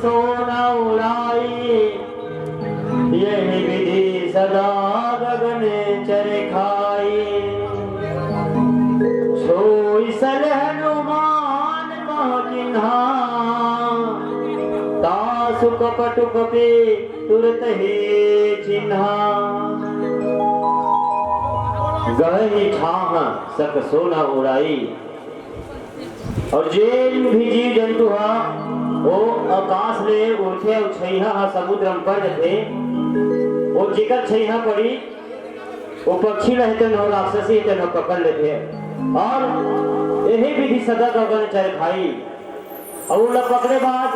सोना उड़ाई यही विधि सदा गगन चर खाई सोई सल हनुमान किन्हा तासु कपटु कपे तुरत ही चिन्हा गहनी छाह सक सोना उड़ाई। और जेल भी जीव जंतु हा वो आकाश ले उठे छैहा समुद्र में पड़ थे वो जिकर छैहा पड़ी वो पक्षी रहते न राक्षसी रहते न पकड़ लेते और यही विधि सदा गगन चर खाई। और उन पकड़े बाद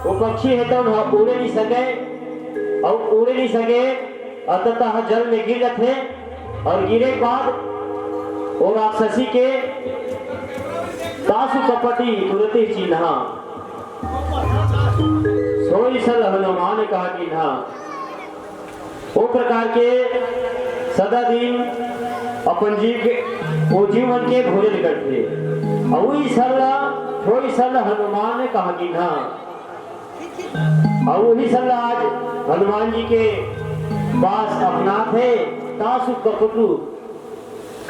वो पक्षी है तो उड़े नहीं सके और उड़े नहीं सके अतः जल में गिर जाते और गिरे बाद वो राक्षसी के तासु कपटी तुरंत ही चिन्हा सोई सल हनुमान कहा कि ना वो प्रकार के सदा दिन अपन जीव के वो जीवन के भोजन करते और वही सरला हनुमान ने कहा कि ना और वही सरला आज हनुमान जी के पास अपना थे तासु कपटू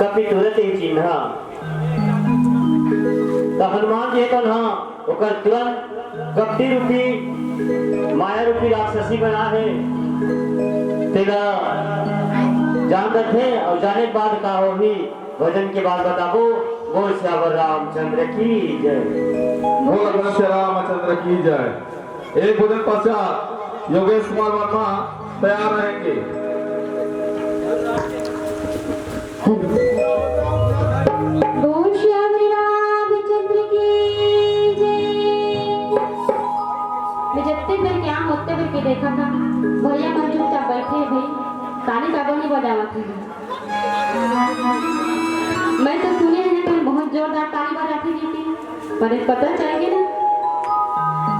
कपि तुरंत ही चिन्हा तो हनुमान जी तो ना ओकर तुरंत कपटी रूपी माया रूपी राक्षसी बना है तेरा जान रखे और जाने के बाद का हो भी भजन के बाद बताबो बोल श्यावर रामचंद्र की जय बोल श्री रामचंद्र की जय। एक भजन पश्चात योगेश कुमार वर्मा तैयार रहेंगे। बोल श्री रामचंद्र की जय। मैं जितने देर क्या होते हुए के देखा था भैया मन चुपचाप बैठे भाई ताली काबा नहीं बजावा थी। मैं तो सुने हैं तुम बहुत जोरदार ताली बजाती थी पर एक पता चाहिए ना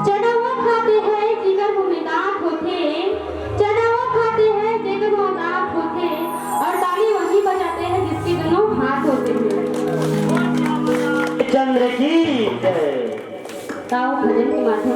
चना वो खाते हैं जिगर में दांत होते चना वो खाते हैं जिगर में दांत होते और ताली वही बजाते हैं जिसके दोनों हाथ होते हैं। चंद्र की जय। ताऊ भजन के माध्यम